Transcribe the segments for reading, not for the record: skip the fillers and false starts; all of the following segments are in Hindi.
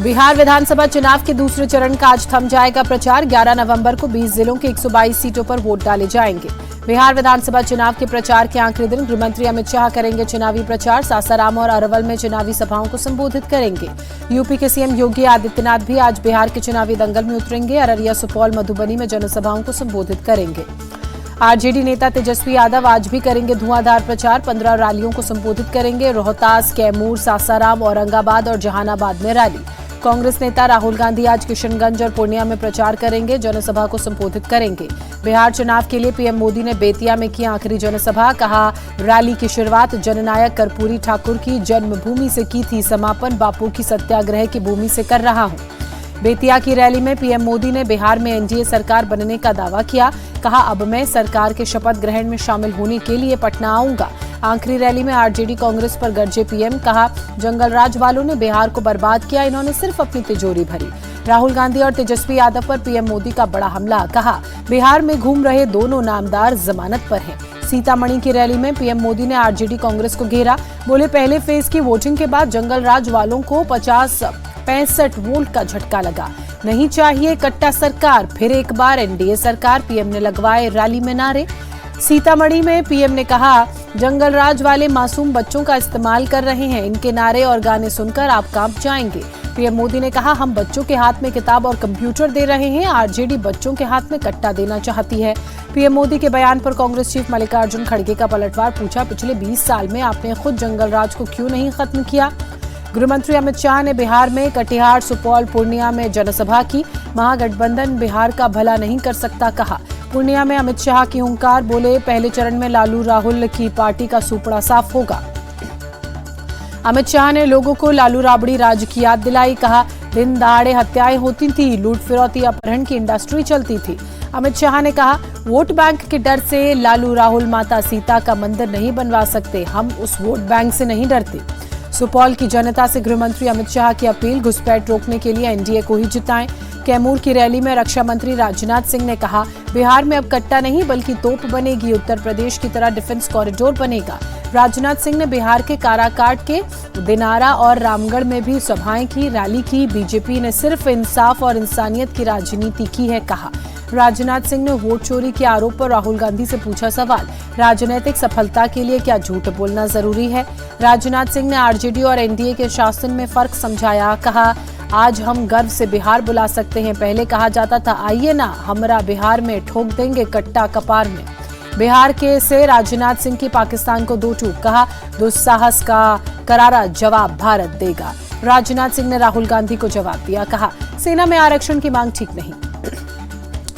बिहार विधानसभा चुनाव के दूसरे चरण का आज थम जाएगा प्रचार। 11 नवंबर को 20 जिलों के 122 सीटों पर वोट डाले जाएंगे। बिहार विधानसभा चुनाव के प्रचार के आखिरी दिन गृहमंत्री अमित शाह करेंगे चुनावी प्रचार। सासाराम और अरवल में चुनावी सभाओं को संबोधित करेंगे। यूपी के सीएम योगी आदित्यनाथ भी आज बिहार के चुनावी दंगल में उतरेंगे। अररिया, सुपौल, मधुबनी में जनसभाओं को संबोधित करेंगे। आरजेडी नेता तेजस्वी यादव आज भी करेंगे धुआंधार प्रचार। 15 रैलियों को संबोधित करेंगे। रोहतास, कैमूर, सासाराम, औरंगाबाद और जहानाबाद में रैली। कांग्रेस नेता राहुल गांधी आज किशनगंज और पूर्णिया में प्रचार करेंगे, जनसभा को संबोधित करेंगे। बिहार चुनाव के लिए पीएम मोदी ने बेतिया में की आखिरी जनसभा। कहा, रैली की शुरुआत जननायक कर्पूरी ठाकुर की जन्मभूमि से की थी, समापन बापू की सत्याग्रह की भूमि से कर रहा हूं। बेतिया की रैली में पीएम मोदी ने बिहार में एनडीए सरकार बनने का दावा किया। कहा, अब मैं सरकार के शपथ ग्रहण में शामिल होने के लिए पटना आऊंगा। आखिरी रैली में आरजेडी कांग्रेस पर गरजे पीएम। कहा, जंगल राज वालों ने बिहार को बर्बाद किया, इन्होंने सिर्फ अपनी तिजोरी भरी। राहुल गांधी और तेजस्वी यादव पर पीएम मोदी का बड़ा हमला। कहा, बिहार में घूम रहे दोनों नामदार जमानत पर हैं। सीतामढ़ी की रैली में पीएम मोदी ने आरजेडी कांग्रेस को घेरा। बोले, पहले फेज की वोटिंग के बाद जंगल राज वालों को 65 वोल्ट का झटका लगा। नहीं चाहिए कट्टा सरकार, फिर एक बार एनडीए सरकार। पीएम ने लगवाए रैली में नारे। सीतामढ़ी में पीएम ने कहा, जंगल राज वाले मासूम बच्चों का इस्तेमाल कर रहे हैं, इनके नारे और गाने सुनकर आप कांप जाएंगे। पीएम मोदी ने कहा, हम बच्चों के हाथ में किताब और कंप्यूटर दे रहे हैं, आरजेडी बच्चों के हाथ में कट्टा देना चाहती है। पीएम मोदी के बयान पर कांग्रेस चीफ मल्लिकार्जुन खड़गे का पलटवार। पूछा, पिछले 20 साल में आपने खुद जंगल राज को क्यों नहीं खत्म किया? गृहमंत्री अमित शाह ने बिहार में कटिहार, सुपौल, पूर्णिया में जनसभा की। महागठबंधन बिहार का भला नहीं कर सकता, कहा। पूर्णिया में अमित शाह की हुंकार। बोले, पहले चरण में लालू राहुल की पार्टी का सुपड़ा साफ होगा। अमित शाह ने लोगों को लालू राबड़ी राज की याद दिलाई। कहा, दिन दहाड़े हत्याएं होती थी, लूट फिरौती अपहरण की इंडस्ट्री चलती थी। अमित शाह ने कहा, वोट बैंक के डर से लालू राहुल माता सीता का मंदिर नहीं बनवा सकते, हम उस वोट बैंक से नहीं डरते। सुपौल की जनता से गृहमंत्री अमित शाह की अपील, घुसपैठ रोकने के लिए एनडीए को ही जिताएं। कैमूर की रैली में रक्षा मंत्री राजनाथ सिंह ने कहा, बिहार में अब कट्टा नहीं बल्कि तोप बनेगी, उत्तर प्रदेश की तरह डिफेंस कॉरिडोर बनेगा। राजनाथ सिंह ने बिहार के काराकाट के दिनारा और रामगढ़ में भी सभाएं की, रैली की। बीजेपी ने सिर्फ इंसाफ और इंसानियत की राजनीति की है, कहा। राजनाथ सिंह ने वोट चोरी के आरोप पर राहुल गांधी से पूछा सवाल, राजनीतिक सफलता के लिए क्या झूठ बोलना जरूरी है? राजनाथ सिंह ने आरजेडी और एनडीए के शासन में फर्क समझाया। कहा, आज हम गर्व से बिहार बुला सकते हैं, पहले कहा जाता था आइए ना हमरा बिहार में, ठोक देंगे कट्टा कपार में। बिहार के से राजनाथ सिंह की पाकिस्तान को दो टूक। कहा, दुस्साहस का करारा जवाब भारत देगा। राजनाथ सिंह ने राहुल गांधी को जवाब दिया। कहा, सेना में आरक्षण की मांग ठीक नहीं।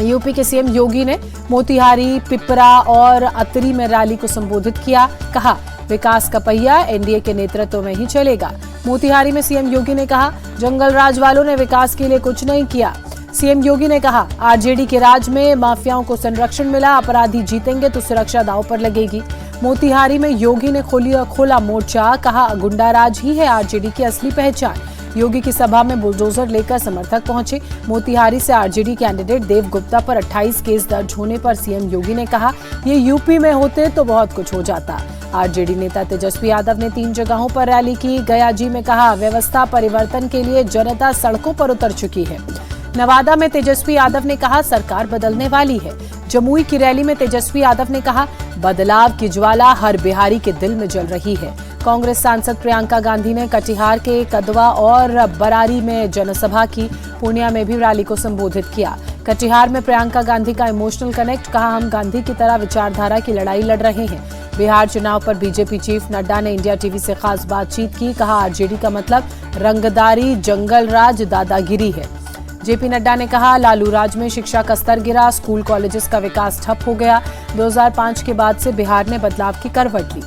यूपी के सीएम योगी ने मोतिहारी, पिपरा और अतरी में रैली को संबोधित किया। कहा, विकास का पहिया एनडीए के नेतृत्व में ही चलेगा। मोतिहारी में सीएम योगी ने कहा, जंगल राज वालों ने विकास के लिए कुछ नहीं किया। सीएम योगी ने कहा, आरजेडी के राज में माफियाओं को संरक्षण मिला, अपराधी जीतेंगे तो सुरक्षा दांव पर लगेगी। मोतिहारी में योगी ने खोला मोर्चा। कहा, गुंडाराज ही है आरजेडी की असली पहचान। योगी की सभा में बुलडोजर लेकर समर्थक पहुंचे। मोतिहारी से आरजेडी कैंडिडेट देव गुप्ता पर 28 केस दर्ज होने पर सीएम योगी ने कहा, ये यूपी में होते तो बहुत कुछ हो जाता। आरजेडी नेता तेजस्वी यादव ने 3 जगहों पर रैली की। गयाजी में कहा, व्यवस्था परिवर्तन के लिए जनता सड़कों पर उतर चुकी है। नवादा में तेजस्वी यादव ने कहा, सरकार बदलने वाली है। जमुई की रैली में तेजस्वी यादव ने कहा, बदलाव की ज्वाला हर बिहारी के दिल में जल रही है। कांग्रेस सांसद प्रियंका गांधी ने कटिहार के कदवा और बरारी में जनसभा की। पूर्णिया में भी रैली को संबोधित किया। कटिहार में प्रियंका गांधी का इमोशनल कनेक्ट। कहा, हम गांधी की तरह विचारधारा की लड़ाई लड़ रहे हैं। बिहार चुनाव पर बीजेपी चीफ नड्डा ने इंडिया टीवी से खास बातचीत की। कहा, आरजेडी का मतलब रंगदारी, जंगल राज, दादागिरी है। जेपी नड्डा ने कहा, लालू राज में शिक्षा का स्तर गिरा, स्कूल कॉलेजेस का विकास ठप हो गया। 2005 के बाद से बिहार ने बदलाव की करवट ली।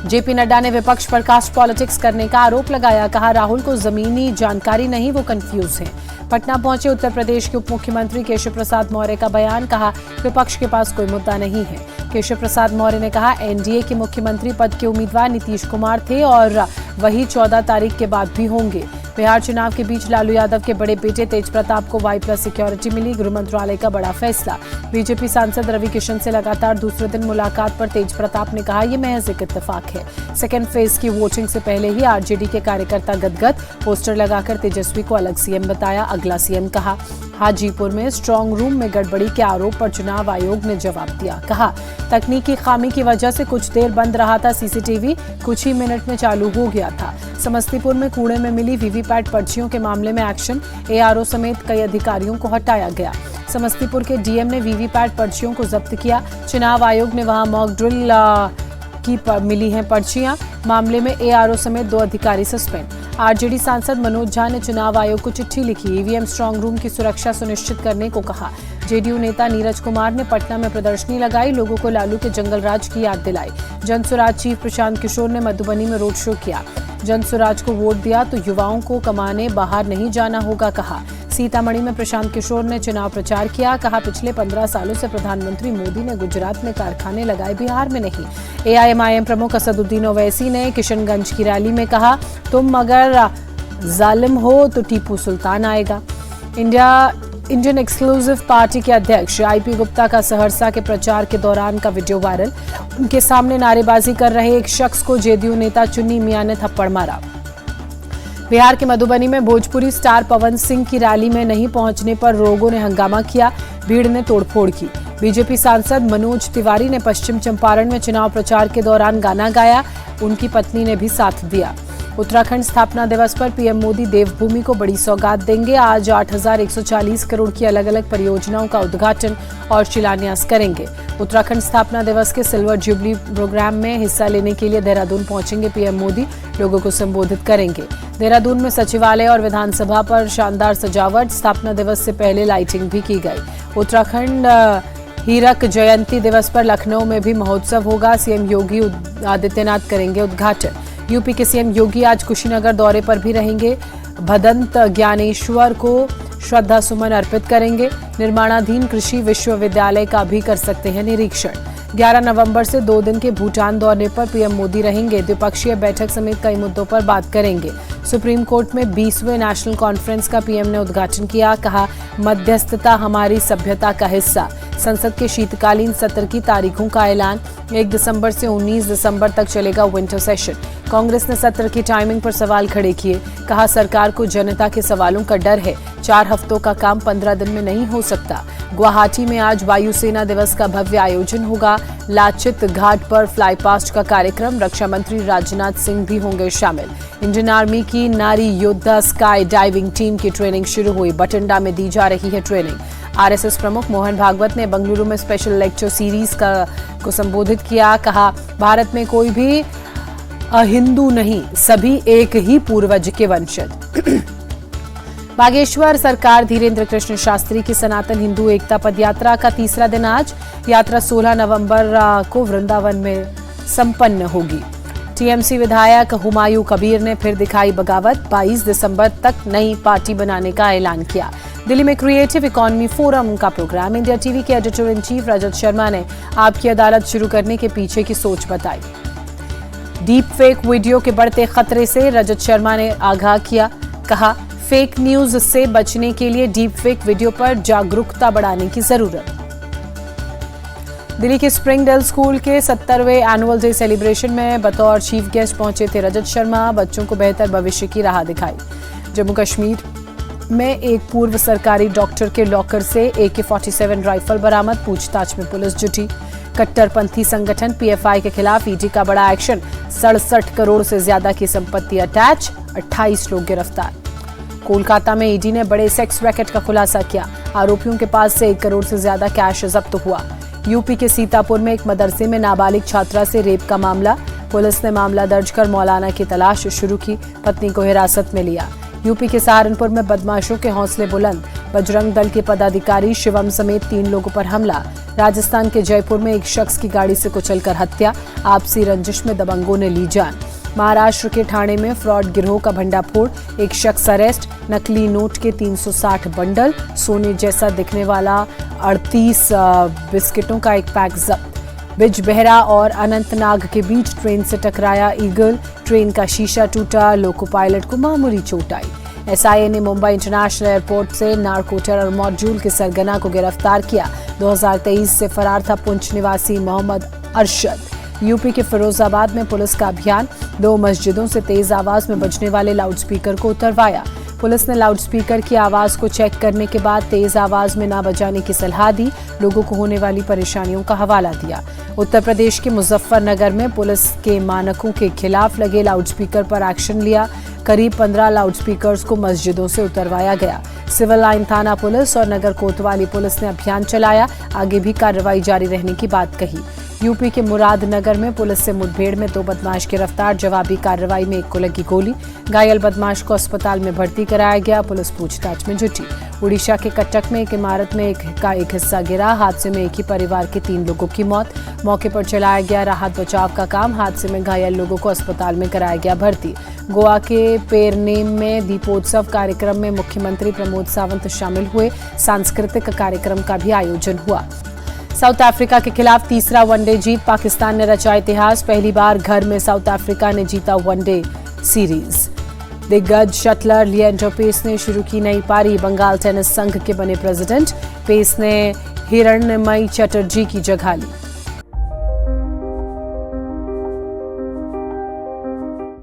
जेपी नड्डा ने विपक्ष पर कास्ट पॉलिटिक्स करने का आरोप लगाया। कहा, राहुल को जमीनी जानकारी नहीं, वो कंफ्यूज हैं। पटना पहुंचे उत्तर प्रदेश के उप मुख्यमंत्री केशव प्रसाद मौर्य का बयान। कहा, विपक्ष के पास कोई मुद्दा नहीं है। केशव प्रसाद मौर्य ने कहा, एनडीए के मुख्यमंत्री पद के उम्मीदवार नीतीश कुमार थे और वही 14 तारीख के बाद भी होंगे। बिहार चुनाव के बीच लालू यादव के बड़े बेटे तेज प्रताप को Y+ सिक्योरिटी मिली, गृह मंत्रालय का बड़ा फैसला। बीजेपी सांसद रवि किशन से लगातार दूसरे दिन मुलाकात पर तेज प्रताप ने कहा, ये महज एक इत्तेफाक है। सेकेंड फेज की वोटिंग से पहले ही आरजेडी के कार्यकर्ता गदगद, पोस्टर लगाकर तेजस्वी को अलग सीएम बताया, अगला सीएम कहा। हाजीपुर में स्ट्रांग रूम में गड़बड़ी के आरोप पर चुनाव आयोग ने जवाब दिया, कहा तकनीकी खामी की वजह से कुछ देर बंद रहा था सीसीटीवी, कुछ ही मिनट में चालू हो गया था। समस्तीपुर में कूड़े में मिली वीवीपैट पर्चियों के मामले में एक्शन, एआरओ समेत कई अधिकारियों को हटाया गया। समस्तीपुर के डीएम ने वीवीपैट पर्चियों को जब्त किया। चुनाव आयोग ने वहां मॉक ड्रिल की मिली हैं पर्चियां, मामले में एआरओ समेत 2 अधिकारी सस्पेंड। आरजेडी सांसद मनोज झा ने चुनाव आयोग को चिट्ठी लिखी, ईवीएम स्ट्रांग रूम की सुरक्षा सुनिश्चित करने को कहा। जेडीयू नेता नीरज कुमार ने पटना में प्रदर्शनी लगाई, लोगों को लालू के जंगलराज की याद दिलाई। जनसुराज चीफ प्रशांत किशोर ने मधुबनी में रोड शो किया। जनसुराज को वोट दिया तो युवाओं को कमाने बाहर नहीं जाना होगा, कहा। सीतामढ़ी में प्रशांत किशोर ने चुनाव प्रचार किया, कहा पिछले 15 सालों से प्रधानमंत्री मोदी ने गुजरात में कारखाने लगाए, बिहार में नहीं। एआईएमआईएम प्रमुख असदुद्दीन ओवैसी ने किशनगंज की रैली में कहा, तुम अगर जालिम हो तो टीपू सुल्तान आएगा। इंडियन एक्सक्लूसिव पार्टी के अध्यक्ष आईपी गुप्ता का सहरसा के प्रचार के दौरान का वीडियो वायरल, उनके सामने नारेबाजी कर रहे एक शख्स को जेडीयू नेता चुन्नी मियां ने थप्पड़ मारा। बिहार के मधुबनी में भोजपुरी स्टार पवन सिंह की रैली में नहीं पहुंचने पर लोगों ने हंगामा किया, भीड़ ने तोड़फोड़ की। बीजेपी सांसद मनोज तिवारी ने पश्चिम चंपारण में चुनाव प्रचार के दौरान गाना गाया, उनकी पत्नी ने भी साथ दिया। उत्तराखंड स्थापना दिवस पर पीएम मोदी देवभूमि को बड़ी सौगात देंगे। आज 8,140 करोड़ की अलग अलग परियोजनाओं का उद्घाटन और शिलान्यास करेंगे। उत्तराखंड स्थापना दिवस के सिल्वर जुबली प्रोग्राम में हिस्सा लेने के लिए देहरादून पहुंचेंगे पीएम मोदी, लोगों को संबोधित करेंगे। देहरादून में सचिवालय और विधानसभा पर शानदार सजावट, स्थापना दिवस से पहले लाइटिंग भी की गई। उत्तराखंड हीरक जयंती दिवस पर लखनऊ में भी महोत्सव होगा, सीएम योगी आदित्यनाथ करेंगे उद्घाटन। यूपी के सीएम योगी आज कुशीनगर दौरे पर भी रहेंगे, भदंत ज्ञानेश्वर को श्रद्धा सुमन अर्पित करेंगे। निर्माणाधीन कृषि विश्वविद्यालय का भी कर सकते हैं निरीक्षण। 11 नवंबर से 2 दिन के भूटान दौरे पर पीएम मोदी रहेंगे, द्विपक्षीय बैठक समेत कई मुद्दों पर बात करेंगे। सुप्रीम कोर्ट में 20वें नेशनल कॉन्फ्रेंस का पीएम ने उद्घाटन किया, कहा मध्यस्थता हमारी सभ्यता का हिस्सा। संसद के शीतकालीन सत्र की तारीखों का ऐलान, 1 दिसंबर से 19 दिसंबर तक चलेगा विंटर सेशन। कांग्रेस ने सत्र की टाइमिंग पर सवाल खड़े किए, कहा सरकार को जनता के सवालों का डर है, 4 हफ्तों का काम 15 दिन में नहीं हो सकता। गुवाहाटी में आज वायुसेना दिवस का भव्य आयोजन होगा, लाचित घाट पर फ्लाई पास्ट का कार्यक्रम, रक्षा मंत्री राजनाथ सिंह भी होंगे शामिल। इंडियन आर्मी की नारी योद्धा स्काई डाइविंग टीम की ट्रेनिंग शुरू हुई, बठिंडा में दी जा रही है ट्रेनिंग। आरएसएस प्रमुख मोहन भागवत ने बेंगलुरु में स्पेशल लेक्चर सीरीज को संबोधित किया, कहा भारत में कोई भी हिंदू नहीं, सभी एक ही पूर्वज के वंशज। बागेश्वर सरकार धीरेन्द्र कृष्ण शास्त्री की सनातन हिंदू एकता पदयात्रा का तीसरा दिन आज, यात्रा 16 नवंबर को वृंदावन में संपन्न होगी। टीएमसी विधायक हुमायूं कबीर ने फिर दिखाई बगावत, 22 दिसंबर तक नई पार्टी बनाने का ऐलान किया। दिल्ली में क्रिएटिव इकोनॉमी फोरम का प्रोग्राम, इंडिया टीवी के editor in chief Rajat Sharma ने आपकी अदालत शुरू करने के पीछे की सोच बताई। डीप फेक वीडियो के बढ़ते खतरे से रजत शर्मा ने आगाह किया, कहा फेक न्यूज से बचने के लिए डीप फेक वीडियो पर जागरूकता बढ़ाने की जरूरत। दिल्ली के स्प्रिंगडेल स्कूल के 70वें एनुअल डे सेलिब्रेशन में बतौर चीफ गेस्ट पहुंचे थे रजत शर्मा, बच्चों को बेहतर भविष्य की राह दिखाई। जम्मू कश्मीर में एक पूर्व सरकारी डॉक्टर के लॉकर से AK-47 राइफल बरामद, पूछताछ में पुलिस जुटी। कट्टरपंथी संगठन पीएफआई के खिलाफ ईडी का बड़ा एक्शन, 67 करोड़ से ज्यादा की संपत्ति अटैच, 28 लोग गिरफ्तार। कोलकाता में ईडी ने बड़े सेक्स रैकेट का खुलासा किया, आरोपियों के पास से 1 करोड़ से ज्यादा कैश जब्त हुआ। यूपी के सीतापुर में एक मदरसे में नाबालिग छात्रा से रेप का मामला, पुलिस ने मामला दर्ज कर मौलाना की तलाश शुरू की, पत्नी को हिरासत में लिया। यूपी के सहारनपुर में बदमाशों के हौसले बुलंद, बजरंग दल के पदाधिकारी शिवम समेत 3 लोगों पर हमला। राजस्थान के जयपुर में एक शख्स की गाड़ी से कुचलकर हत्या, आपसी रंजिश में दबंगों ने ली जान। महाराष्ट्र के ठाणे में फ्रॉड गिरोह का भंडाफोड़, एक शख्स अरेस्ट, नकली नोट के 360 बंडल, सोने जैसा दिखने वाला 38 बिस्किटों का एक पैक जब्त। बिजबेहरा और अनंतनाग के बीच ट्रेन से टकराया ईगल, ट्रेन का शीशा टूटा, लोको पायलट को मामूली चोट आई। एसआईए ने मुंबई इंटरनेशनल एयरपोर्ट से नार्को टेरर मॉड्यूल के सरगना को गिरफ्तार किया। 2023 से फरार था पुंछ निवासी मोहम्मद अरशद। यूपी के फिरोजाबाद में पुलिस का अभियान, 2 मस्जिदों से तेज आवाज में बजने वाले लाउडस्पीकर को उतरवाया। पुलिस ने लाउडस्पीकर की आवाज को चेक करने के बाद तेज आवाज में न बजाने की सलाह दी, लोगों को होने वाली परेशानियों का हवाला दिया। उत्तर प्रदेश के मुजफ्फरनगर में पुलिस के मानकों के खिलाफ लगे लाउडस्पीकर पर एक्शन लिया। करीब 15 लाउडस्पीकर्स को मस्जिदों से उतरवाया गया। सिविल लाइन थाना पुलिस और नगर कोतवाली पुलिस ने अभियान चलाया, आगे भी कार्रवाई जारी रहने की बात कही। यूपी के मुरादनगर में पुलिस से मुठभेड़ में 2 बदमाश गिरफ्तार, जवाबी कार्रवाई में एक को लगी गोली। घायल बदमाश को अस्पताल में भर्ती कराया गया, पुलिस पूछताछ में जुटी। उड़ीसा के कटक में एक इमारत में एक हिस्सा गिरा, हादसे में एक ही परिवार के 3 लोगों की मौत। मौके पर चलाया गया राहत बचाव का काम, हादसे में घायल लोगों को अस्पताल में कराया गया भर्ती। गोवा के पेरनेम में दीपोत्सव कार्यक्रम में मुख्यमंत्री प्रमोद सावंत शामिल हुए, सांस्कृतिक कार्यक्रम का भी आयोजन हुआ। साउथ अफ्रीका के खिलाफ तीसरा वनडे जीत, पाकिस्तान ने रचा इतिहास, पहली बार घर में साउथ अफ्रीका ने जीता वनडे सीरीज। दिग्गज शटलर लिएंडर पेस ने शुरू की नई पारी, बंगाल टेनिस संघ के बने प्रेसिडेंट। पेस ने हिरण्मयी चटर्जी की जगह ली।